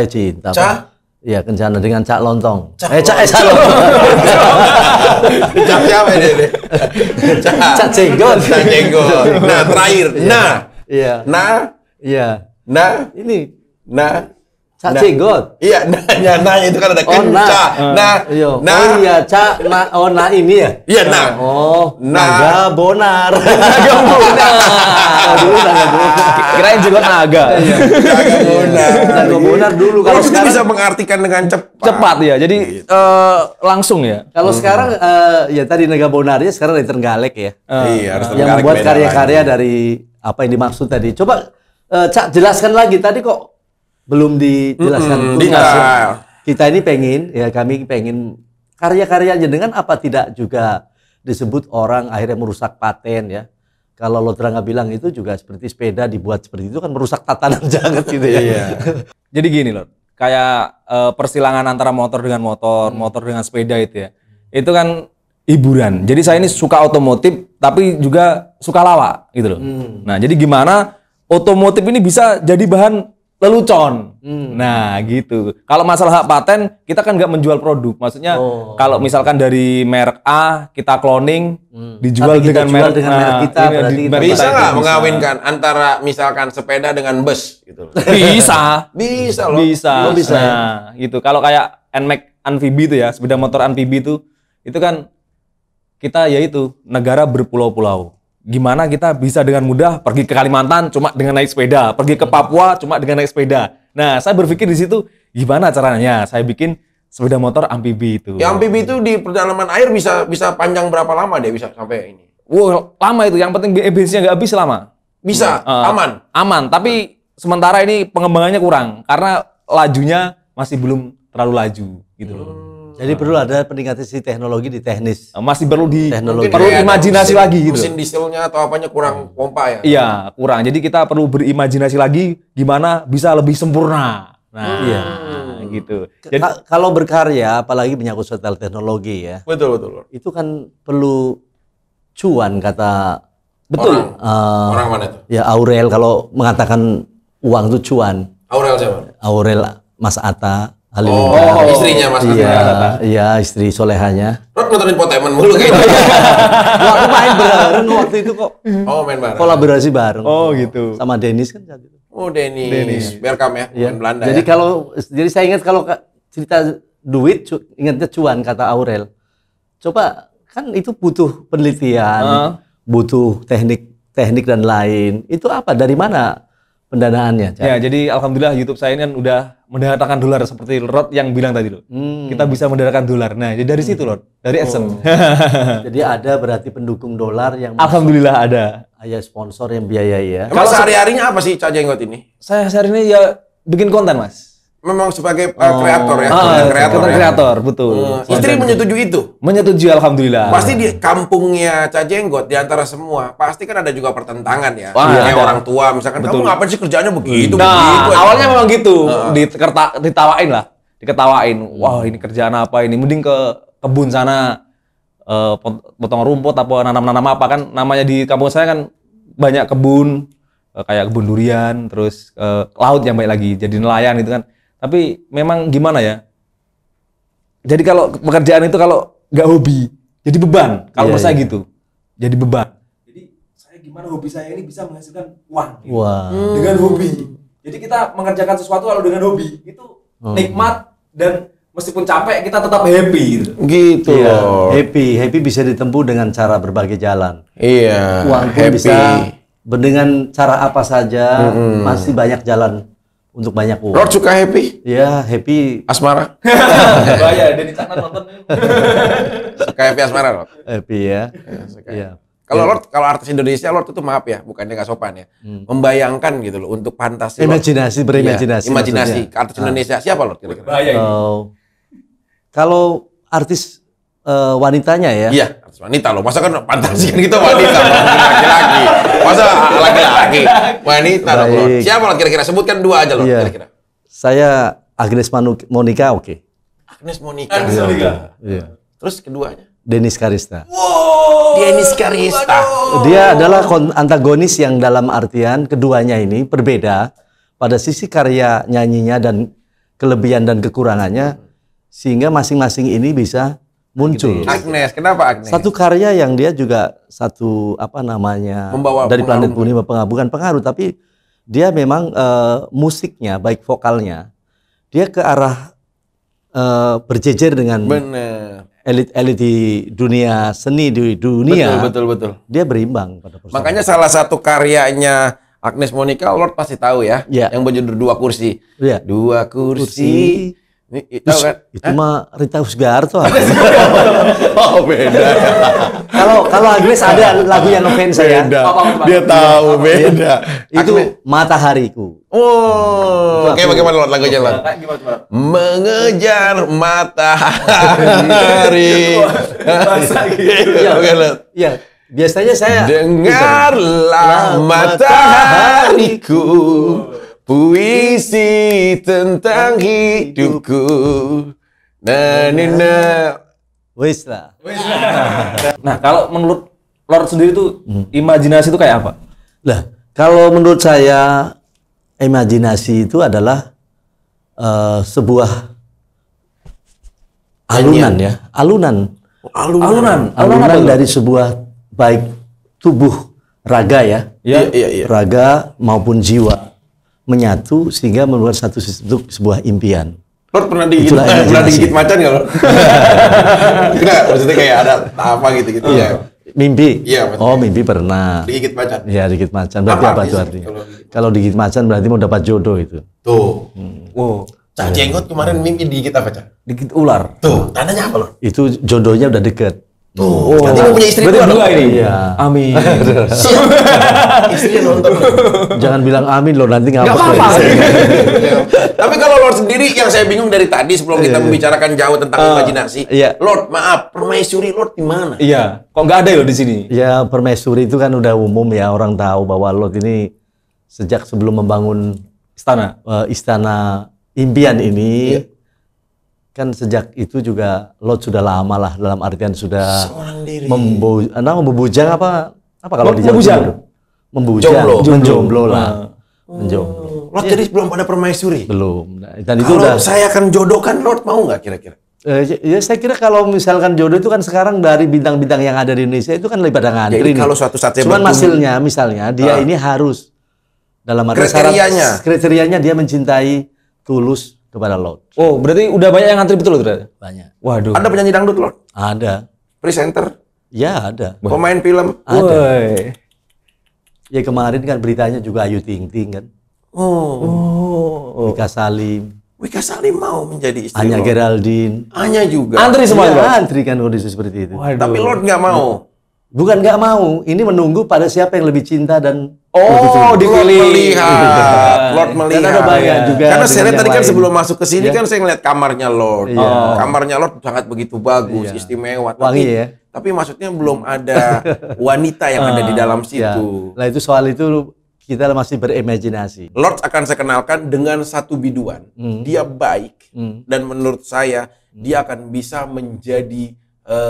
Iya, kencana dengan Cak Lontong. Cak Lontong.
Cak siapa ini?
Cak Jenggot.
Nah, terakhir.
Iya. Ini. Cak Jenggot.
Iya, nah itu kan ada kenca.
Oh iya, Cak ini ya?
Iya,
Naga Bonar.
Kirain juga naga.
Naga Bonar dulu.
Kalau sekarang bisa mengartikan dengan cepat.
Cepat ya. Jadi langsung ya.
Kalau sekarang ya tadi Naga Bonarnya sekarang dari Trenggalek ya.
Iya, harus
yang membuat karya-karya dari apa yang dimaksud tadi. Coba Cak jelaskan lagi tadi kok belum dijelaskan. Kita ini kami pengen karya-karyanya dengan apa tidak juga disebut orang akhirnya merusak paten ya. Kalau Lord Rangga bilang itu juga seperti sepeda dibuat seperti itu kan merusak tatanan jagat gitu ya.
Iya.
Jadi gini Lord, kayak persilangan antara motor dengan motor dengan sepeda itu ya. Itu kan hiburan. Jadi saya ini suka otomotif tapi juga suka lawak gitu loh. Nah, jadi gimana otomotif ini bisa jadi bahan lelucon. Nah, gitu. Kalau masalah hak paten, kita kan nggak menjual produk. Maksudnya kalau misalkan dari merek A kita cloning, dijual dengan merek
kita,
bisa nggak mengawinkan antara misalkan sepeda dengan bus gitu?
Bisa.
Bisa loh.
Bisa. Nah, gitu. Kalau kayak NMAX Amfibi itu ya, sepeda motor amfibi itu kan kita yaitu negara berpulau-pulau. Gimana kita bisa dengan mudah pergi ke Kalimantan cuma dengan naik sepeda, pergi ke Papua cuma dengan naik sepeda. Nah, saya berpikir di situ gimana caranya? Saya bikin sepeda motor amfibi itu.
Ya amfibi itu di pedalaman air bisa panjang berapa lama dia bisa sampai ini?
Wow, lama itu. Yang penting bensinnya nggak habis lama.
Bisa, aman.
Aman, tapi sementara ini pengembangannya kurang karena lajunya masih belum terlalu laju gitu loh.
Jadi perlu ada peningkatan si teknologi di teknis.
Masih perlu
Teknologi.
perlu
kayak ada
imajinasi lagi gitu.
Mesin dieselnya atau apanya kurang pompa ya.
Iya, kurang. Jadi kita perlu berimajinasi lagi gimana bisa lebih sempurna. Nah,
Iya.
gitu. Jadi
Kalau berkarya, apalagi menyangkut soal teknologi ya,
Betul betul. Lord.
itu kan perlu cuan kata
Betul.
eh,
Orang mana itu?
ya Aurel kalau mengatakan uang itu cuan.
Aurel siapa?
Aurel Mas Atta
Oh,
Halilintar.
istrinya Mas
Iya,
Atta.
iya istri solehanya.
Rod nonton Infotainment mulu kayaknya.
Wah, aku main bareng waktu itu kok.
Oh, main bareng.
Kolaborasi bareng.
Oh, gitu.
Sama Dennis kan saat itu.
Oh, Dennis. Welcome ya,
Iya.
main Belanda
Jadi
ya.
jadi saya ingat kalau cerita duit ingatnya cuan kata Aurel. Coba kan itu butuh penelitian, butuh teknik dan lain. Itu apa? Dari mana pendanaannya? Cak?
ya, jadi alhamdulillah YouTube saya ini kan udah mendatangkan dolar seperti Rod yang bilang tadi loh. Kita bisa mendatangkan dolar. Nah, jadi dari situ Rod, dari AdSense.
Jadi ada berarti pendukung dolar yang
Alhamdulillah ada.
ya sponsor yang biayai ya.
Emang sehari-harinya apa sih Cak Jenggot ini?
Saya sehari ini ya bikin konten, Mas.
Memang sebagai kreator ya, konten kreator
Konten
ya.
kreator, betul.
Istri menyetujui itu.
Menyetujui alhamdulillah.
Pasti di kampungnya Cak Jenggot di antara semua pasti kan ada juga pertentangan ya.
Wah,
Kayak
ada.
orang tua misalkan kamu ngapain sih kerjanya begitu
Nah,
begitu. aja.
awalnya memang gitu. Ditawain lah. Diketawain. Wah, ini kerjaan apa ini? Mending ke kebun sana potong rumput apa nanam-nanam apa kan namanya di kampung saya kan banyak kebun kayak kebun durian, terus laut yang baik lagi, jadi nelayan gitu kan. Tapi memang gimana ya? Jadi kalau pekerjaan itu kalau nggak hobi, jadi beban. Kalau menurut saya gitu, jadi beban. Jadi saya gimana hobi saya ini bisa menghasilkan uang gitu.
Wah.
Dengan hobi. Jadi kita mengerjakan sesuatu kalau dengan hobi itu nikmat dan meskipun capek kita tetap happy gitu.
Gitu
Iya,
loh.
happy bisa ditempuh dengan cara berbagai jalan.
Iya.
Uang pun bisa dengan cara apa saja, masih banyak jalan untuk banyak uang.
Lord suka happy?
Ya, happy
Asmara?
Bahaya, Denny Caknan nonton.
Suka happy asmara, Lord?
ya.
Suka.
Iya.
Kalau Lord, kalau artis Indonesia, Lord itu maaf ya, bukannya nggak sopan ya. Membayangkan gitu loh untuk fantasi. Lord.
Berimajinasi.
Iya, imajinasi.
maksudnya.
Artis Indonesia siapa Lord kira-kira?
Bahaya ini.
Kalau artis wanitanya ya,
Iya, artis wanita loh. Masa kan fantasi kan kita wanita, Lord. Laki-laki. Masa laki-laki? Wanita dong, Lord.
Baik.
Siapa Lord kira-kira? Sebutkan dua aja Lord
Iya.
kira-kira.
saya Agnes Monica oke.
Agnes Monica.
Iya.
Terus keduanya?
Denis Karista.
Dennis Karista.
Dia adalah antagonis yang dalam artian keduanya ini berbeda pada sisi karya nyanyinya dan kelebihan dan kekurangannya sehingga masing-masing ini bisa muncul.
Agnes, kenapa Agnes?
Satu karya yang dia juga satu apa namanya
Membawa
dari planet
pengaruh.
bumi bukan pengaruh tapi dia memang musiknya baik vokalnya dia ke arah berjejer dengan
Bener.
elit-elit di dunia seni di dunia.
Betul.
Dia berimbang pada persoalan.
Makanya salah satu karyanya Agnes Monica, Lord pasti tahu ya,
Iya.
yang berjudul Dua Kursi.
Iya.
Dua kursi. Ini, tahu kan?
Itu mah Rita Husgarto.
Oh beda.
Kalau Agnes ada lagu yang ngefans saya.
Dia tahu beda.
Itu
Agnes.
Matahariku.
Oh, oke bagaimana Lord lagunya Lord? Mengejar matahari. Oke Lord.
Iya, biasanya saya
Dengarlah matahariku, puisi tentang hidupku.
wis lah.
Nah, kalau menurut Lord sendiri tuh imajinasi itu kayak apa?
Lah, kalau menurut saya imajinasi itu adalah sebuah alunan ya, alunan dari sebuah baik tubuh raga ya,
Iya.
raga maupun jiwa menyatu sehingga membuat satu sebuah impian.
Lord pernah
Itulah imajinasi.
digigit macan nggak Lord? Enggak, maksudnya kayak ada apa gitu-gitu ya.
Mimpi?
Iya, maksudnya.
Oh, mimpi pernah.
Digigit macan.
Ya, digigit macan. Berarti
Apa
apa itu
artinya?
artinya?
Kalau-
Kalau digigit macan berarti mau dapat jodoh itu.
Tuh.
Wow,
Cak Jenggot kemarin mimpi digigit apa, Cak?
dikit ular.
Tuh, tandanya apa Lord?
Itu jodohnya udah deket.
Tuh, nanti mau punya istri
berarti
dua
dua
dong.
ini.
Iya.
Amin.
Istrinya nonton.
Jangan bilang amin loh, nanti ngapus.
Nggak apa-apa.
Tapi kalau Lord sendiri yang saya bingung dari tadi sebelum kita membicarakan jauh tentang imajinasi.
iya.
Lord, maaf, permaisuri Lord di mana?
Iya, kok nggak ada loh di sini?
Ya, permaisuri itu kan udah umum ya, orang tahu bahwa Lot ini sejak sebelum membangun
Istana.
istana impian ini, kan sejak itu juga Lot sudah lama lah, dalam artian sudah
Seorang diri.
membujang apa kalau di Jawa
Membujang?
Timur? Membujang,
Jomblo.
menjomblo lah, menjomblo.
Lord jadi belum ada permaisuri.
Belum. Nah, dan itu
Kalau
udah.
saya akan jodohkan Lord mau nggak kira-kira?
Ya saya kira kalau misalkan jodoh itu kan sekarang dari bintang-bintang yang ada di Indonesia itu kan lebih pada ngantri.
Jadi
nih.
kalau suatu saat saya
Cuman
berkunjung-
hasilnya misalnya dia ini harus dalam arti kriterianya dia mencintai tulus kepada Lot.
Oh, berarti udah banyak yang ngantri betul loh ternyata?
Banyak.
Waduh.
Ada penyanyi dangdut Lord?
Ada.
Presenter?
Ya ada.
Pemain film?
Woi.
Ya kemarin kan beritanya juga Ayu Ting Ting kan.
Oh.
Wika Salim,
Wika Salim mau menjadi istri
Anya
Lord.
Geraldine.
Anya juga.
Antri semua
Ya,
Lord?
antri kan kondisi seperti itu.
Waduh.
Tapi Lord nggak mau.
Bukan nggak mau, ini menunggu pada siapa yang lebih cinta dan
Oh,
Lord
dipilih.
melihat. Lord melihat.
Dan ada banyak juga
Karena saya
dengan
lihat tadi
yang
kan
lain.
sebelum masuk ke sini
Iya.
kan saya ngeliat kamarnya Lord.
Iya.
Kamarnya Lord sangat begitu bagus,
Iya.
istimewa.
Wangi ya.
Tapi maksudnya belum ada wanita yang ada di dalam
Ya.
situ.
Nah itu soal itu kita masih berimajinasi.
Lord akan saya kenalkan dengan satu biduan. Dia baik dan menurut saya dia akan bisa menjadi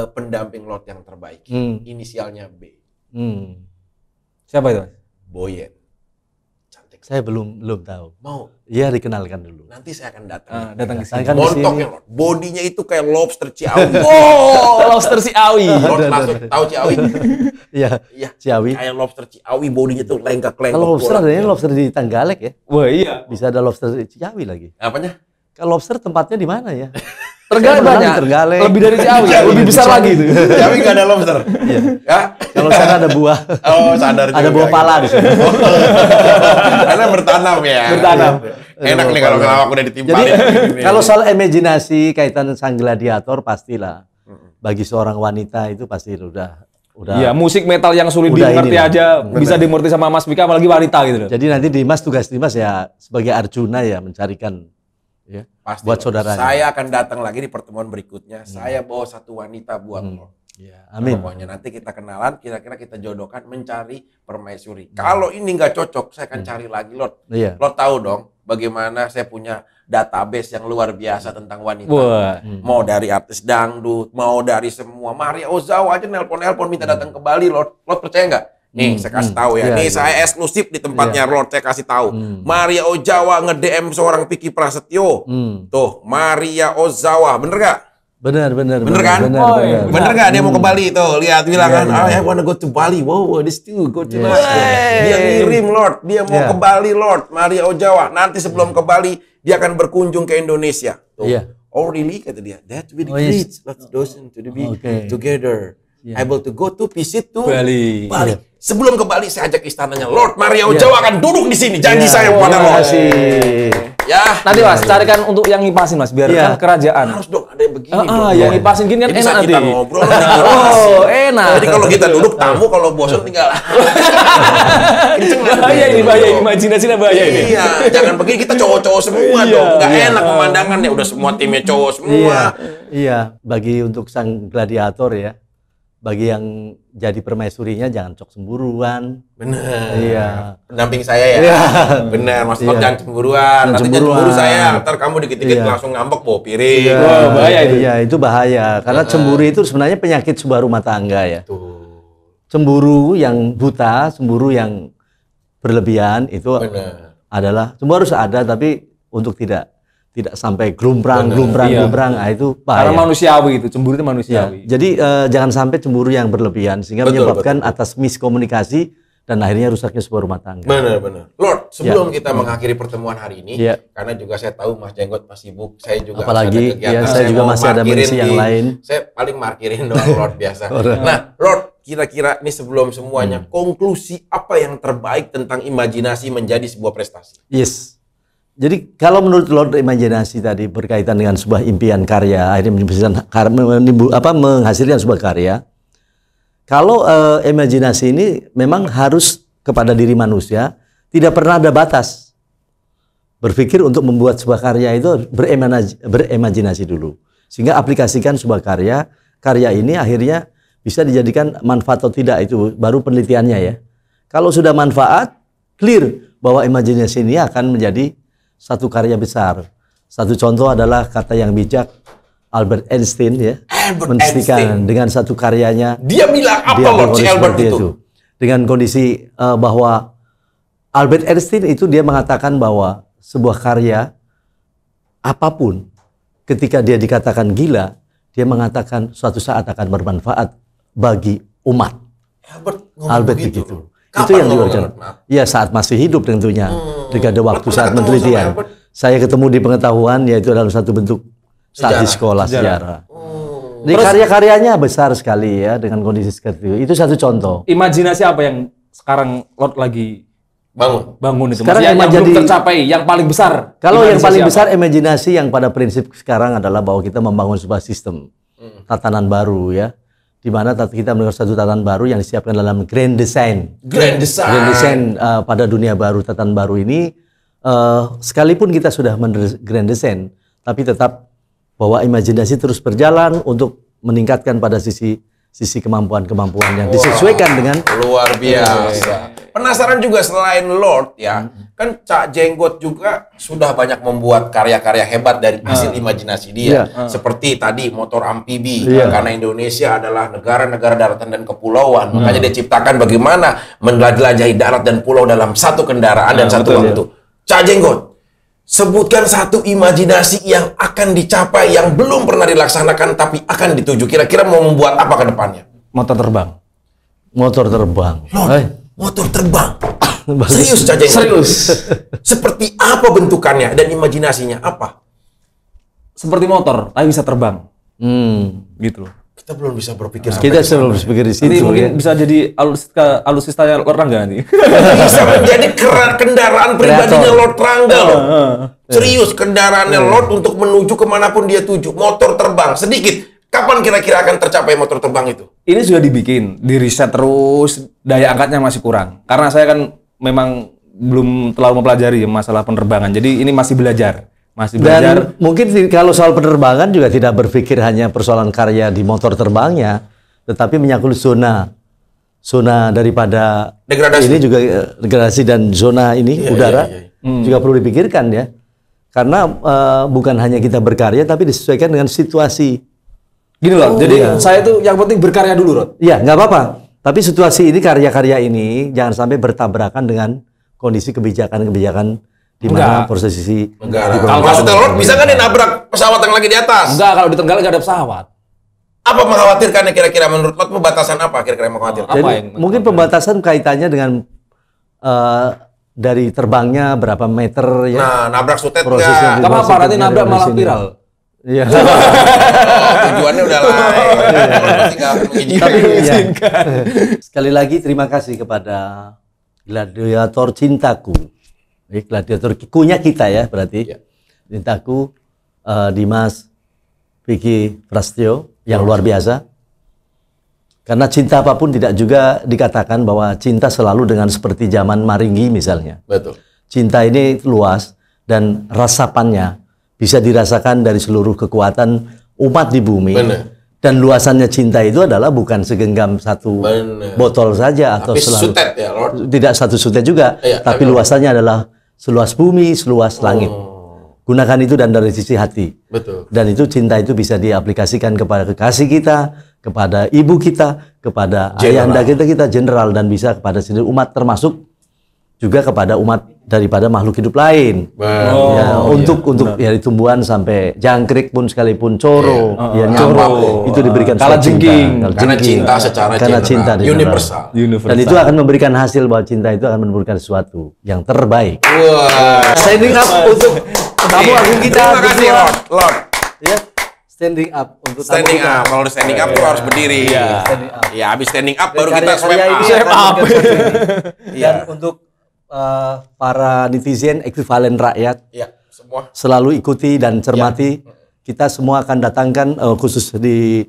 pendamping Lord yang terbaik. Inisialnya B.
Siapa itu? Mas?
Boyen. Cantik.
Saya belum tahu.
Mau?
Iya dikenalkan dulu.
Nanti saya akan datang.
Datang ke sini.
Saya kan di sini.
Montoknya Lord. Bodinya itu kayak lobster Ciawi.
Oh, lobster si Awi.
Lord masuk tahu Ciawi?
Iya.
Iya.
Ciawi.
Kayak lobster Ciawi bodinya tuh lenggak-lenggok.
Kalau lobster adanya lobster di Tenggalek ya.
Wah, iya.
Bisa ada lobster di Ciawi lagi.
Apanya?
Kalau lobster tempatnya di mana ya?
Tergalek
Saya pernah
banyak.
di Tergalek.
Lebih dari Ciawi. Lebih besar lagi itu.
Ciawi nggak ada lobster. Ya?
Kalau sana ada buah.
Oh, sadar juga.
Ada buah pala di sana.
Karena bertanam ya.
Bertanam.
Enak nih kalau kelawak udah ditimpalin.
Jadi
begini.
kalau soal imajinasi kaitan sang gladiator pastilah bagi seorang wanita itu pasti udah
Iya, musik metal yang sulit
Udah
dimengerti
inilah.
aja bisa dimengerti sama Mas Mika, apalagi wanita gitu loh.
Jadi nanti tugas Dimas ya sebagai Arjuna ya mencarikan ya
Pasti,
buat
Lord.
saudaranya.
Saya akan datang lagi di pertemuan berikutnya. Saya bawa satu wanita buat Lord.
Ya, amin.
Pokoknya nanti kita kenalan, kira-kira kita jodohkan mencari permaisuri. Kalau ini nggak cocok, saya akan cari lagi Lord.
Iya.
Lord tahu dong bagaimana saya punya database yang luar biasa tentang wanita.
Wah.
Mau dari artis dangdut, mau dari semua. Maria Ozawa aja nelpon-nelpon minta datang ke Bali, Lord. Lord percaya nggak? Nih, saya kasih tahu ya.
Iya,
Nih,
iya.
saya eksklusif di tempatnya Lord. Saya kasih tahu. Maria Ozawa nge-DM seorang Vicky Prasetyo. Tuh, Maria Ozawa. Bener nggak?
Benar.
Bener kan?
Benar.
Bener nggak dia mau ke Bali tuh? Lihat bilang kan, I wanna go to Bali. Wow, this too go to nice. Dia ngirim Lord, dia mau ke Bali Lord, Maria Ozawa. Nanti sebelum ke Bali dia akan berkunjung ke Indonesia. Tuh.
Iya.
Oh really kata dia. That will be
Oh,
great.
yes.
Let's dosen to be
Okay.
together. Able to go to visit to
Bali.
Bali. Sebelum ke Bali saya ajak istananya Lord Maria Ozawa akan duduk di sini. Janji saya kepada
Terima
Lord.
kasih.
Ya.
Nanti Mas, carikan untuk yang ngipasin Mas, biar
Iya.
kan kerajaan.
Harus dong ada yang begini dong.
Yang ngipasin gini kan
Jadi
enak
saat
nanti.
kita ngobrol,
Oh, enak.
Jadi kalau kita duduk tamu kalau bosan tinggal kenceng
Bahaya ini, bahaya imajinasinya bahaya ini.
Iya, jangan begini kita cowok-cowok semua
Iya,
dong. Nggak
iya.
enak pemandangannya udah semua timnya cowok semua.
Iya, bagi untuk sang gladiator ya, bagi yang jadi permaisurinya jangan cok semburuan.
Bener.
Iya.
Pendamping saya ya.
Iya.
Bener, Mas
Iya.
jangan cemburuan.
Jangan
Nanti jangan
cemburuan.
cemburu saya. Ntar kamu dikit-dikit
Iya.
langsung ngambek bawa piring.
Wah, bahaya itu.
Iya, itu bahaya. Karena cemburu itu sebenarnya penyakit sebuah rumah tangga ya.
Tuh.
Cemburu yang buta, cemburu yang berlebihan itu
Bener.
adalah cemburu harus ada tapi untuk tidak sampai glumprang.
Iya.
Nah, itu
Karena
bahaya.
manusiawi itu, cemburu itu
Ya,
manusiawi.
jadi jangan sampai cemburu yang berlebihan sehingga
Betul,
menyebabkan atas miskomunikasi dan akhirnya rusaknya sebuah rumah tangga.
Bener. Lord, sebelum kita mengakhiri pertemuan hari ini,
Iya.
karena juga saya tahu Mas Jenggot masih sibuk, saya juga
Apalagi,
harus ada kegiatan.
ya, saya juga
mau
masih ada
markirin
misi yang lain.
Saya paling markirin doang Lord biasa. Nah, Lord, kira-kira ini sebelum semuanya, konklusi apa yang terbaik tentang imajinasi menjadi sebuah prestasi?
Yes. Jadi kalau menurut Lord imajinasi tadi berkaitan dengan sebuah impian karya, akhirnya menghasilkan sebuah karya, Kalau imajinasi ini memang harus kepada diri manusia, tidak pernah ada batas. Berpikir untuk membuat sebuah karya itu berimajinasi dulu. Sehingga aplikasikan sebuah karya ini akhirnya bisa dijadikan manfaat atau tidak, itu baru penelitiannya ya. Kalau sudah manfaat, clear bahwa imajinasi ini akan menjadi satu karya besar. Satu contoh adalah kata yang bijak Albert Einstein ya, mensestikan dengan satu karyanya.
Dia bilang apa Lord si Albert itu?
Dengan kondisi bahwa Albert Einstein itu dia mengatakan bahwa sebuah karya apapun ketika dia dikatakan gila, dia mengatakan suatu saat akan bermanfaat bagi umat. Albert begitu. Itu yang dilakukan. Ya saat masih hidup tentunya. Ketika ada waktu saat penelitian. Saya ketemu di pengetahuan, yaitu dalam satu bentuk saat di sekolah sejarah. Jadi karya-karyanya besar sekali ya dengan kondisi seperti itu. Itu satu contoh.
Imajinasi apa yang sekarang Lord lagi bangun itu?
Sekarang
yang belum tercapai, yang paling besar.
Kalau yang paling besar imajinasi yang pada prinsip sekarang adalah bahwa kita membangun sebuah sistem tatanan baru ya. Di mana kita melakukan satu tatanan baru yang disiapkan dalam grand design. Grand design pada dunia baru, tatanan baru ini sekalipun kita sudah grand design, tapi tetap bahwa imajinasi terus berjalan untuk meningkatkan pada sisi kemampuan-kemampuan yang disesuaikan dengan
luar biasa. Penasaran juga selain Lord ya, kan Cak Jenggot juga sudah banyak membuat karya-karya hebat dari hasil imajinasi dia. Seperti tadi motor amfibi, karena Indonesia adalah negara-negara daratan dan kepulauan, makanya dia ciptakan bagaimana menjelajahi darat dan pulau dalam satu kendaraan dan satu waktu. Cak Jenggot, sebutkan satu imajinasi yang akan dicapai yang belum pernah dilaksanakan tapi akan dituju. Kira-kira mau membuat apa ke depannya?
Motor terbang.
Motor terbang.
Motor terbang. Serius Cak Jenggot? Serius. Seperti apa bentukannya dan imajinasinya apa?
Seperti motor, tapi bisa terbang. Gitu loh.
Kita belum bisa berpikir
kita belum berpikir di situ.
Mungkin bisa jadi alutsista Lord Rangga nih.
Bisa menjadi kendaraan pribadinya Lord Rangga loh. Serius, kendaraannya Lord untuk menuju kemanapun dia tuju. Motor terbang. Sedikit, kapan kira-kira akan tercapai motor terbang itu?
Ini sudah dibikin, diriset terus, daya angkatnya masih kurang. Karena saya kan memang belum terlalu mempelajari masalah penerbangan. Jadi ini masih belajar.
Dan mungkin kalau soal penerbangan juga tidak berpikir hanya persoalan karya di motor terbangnya, tetapi menyangkut zona daripada degradasi. Ini juga degradasi dan zona ini udara juga perlu dipikirkan ya, karena bukan hanya kita berkarya tapi disesuaikan dengan situasi.
Gini loh, jadi saya tuh yang penting berkarya dulu, Rod.
Iya, nggak apa-apa. Tapi situasi ini, karya-karya ini jangan sampai bertabrakan dengan kondisi kebijakan di mana posisi
negara. Kalau maksudnya Lord bisa kan dia nabrak pesawat yang lagi di atas?
Enggak, kalau di Tenggala nggak ada pesawat.
Apa mengkhawatirkannya kira-kira menurut Lord? Pembatasan apa kira-kira yang mengkhawatirkan?
Jadi, mungkin pembatasan kaitannya dengan dari terbangnya berapa meter ya.
Nah, nabrak sutet
nggak?
Kenapa nanti nabrak malah viral?
Iya.
Tujuannya udah lain.
Tapi sekali lagi terima kasih kepada Gladiator Cintaku. Gladiator kunya kita ya berarti. Cintaku Dimas Vicky Prastyo yang luar biasa. Karena cinta apapun tidak juga dikatakan bahwa cinta selalu dengan seperti zaman Maringgi misalnya.
Betul.
Cinta ini luas dan rasapannya bisa dirasakan dari seluruh kekuatan umat di bumi.
Bener.
Dan luasannya cinta itu adalah bukan segenggam satu botol saja atau
sutet ya, Lord.
Tidak satu sutet juga, tapi luasannya adalah seluas bumi, seluas langit. Gunakan itu dan dari sisi hati.
Betul.
Dan itu cinta itu bisa diaplikasikan kepada kekasih kita, kepada ibu kita, kepada ayahanda kita general, dan bisa kepada seluruh umat, termasuk juga kepada umat daripada makhluk hidup lain. Untuk dari tumbuhan sampai jangkrik pun sekalipun coro, nyamuk itu diberikan
kalajengking.
Karena cinta secara
cinta
universal.
Dan itu akan memberikan hasil bahwa cinta itu akan memberikan sesuatu yang terbaik.
Standing up untuk
tamu agung kita.
Terima kasih Lord.
Ya. Standing up untuk
standing up. Kalau standing up tuh harus berdiri. Ya, habis standing up baru kita swipe up.
Dan untuk para netizen ekvivalen rakyat,
semua
selalu ikuti dan cermati. Kita semua akan datangkan khusus di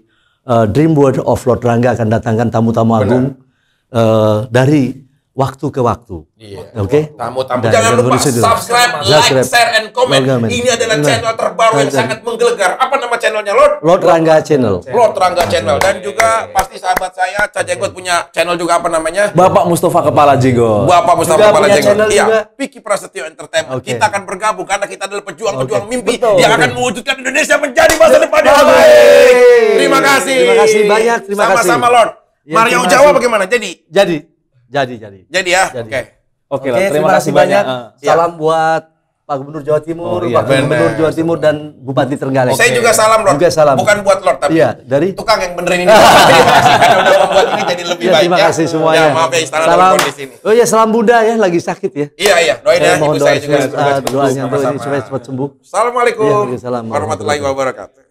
Dream Word of Lord Rangga akan datangkan tamu-tamu agung dari waktu ke waktu.
Iya.
Oke.
Tamu-tamu.
Dan
Jangan lupa
kondisi itu.
subscribe, like, share, and comment. Ini adalah channel terbaru yang sangat menggelegar. Apa nama channelnya, Lord?
Lord Rangga Channel.
Lord Rangga Channel. Dan juga pasti sahabat saya, Ca Jenggot punya channel juga apa namanya?
Bapak Mustafa Kepala Jenggot.
Bapak Mustafa
Juga
Kepala
punya
Jenggot.
channel
Iya,
juga.
Piki Prasetyo Entertainment.
Oke.
Kita akan bergabung karena kita adalah pejuang-pejuang mimpi
Betul.
yang akan mewujudkan Indonesia menjadi masa depan yang
Baik.
baik. Terima kasih.
Terima kasih banyak. Terima kasih.
Sama-sama, Lord.
Ya,
Mario
terima
Jawa
kasih.
bagaimana? Jadi
Jadi.
ya?
Jadi.
Oke.
Oke lah, terima kasih banyak.
Salam buat Pak Gubernur Jawa Timur,
iya,
Wakil Gubernur Jawa Timur dan Bupati Trenggalek.
Saya juga salam, Lord.
Juga salam.
Bukan buat Lord, tapi
Iya, dari
tukang yang benerin ini. Terima kasih karena udah membuat ini jadi lebih
Ya,
baik.
terima kasih semuanya.
Ya, maaf ya istana dalam kondisi ini.
Oh ya, salam Bunda ya, lagi sakit ya.
Iya, doain ya.
Saya mohon
Ibu
doa
saya juga semoga cepat
doanya
sembuh
untuk ini
sama-sama.
supaya cepat sembuh.
Assalamualaikum
Iya, salam
warahmatullahi wabarakatuh.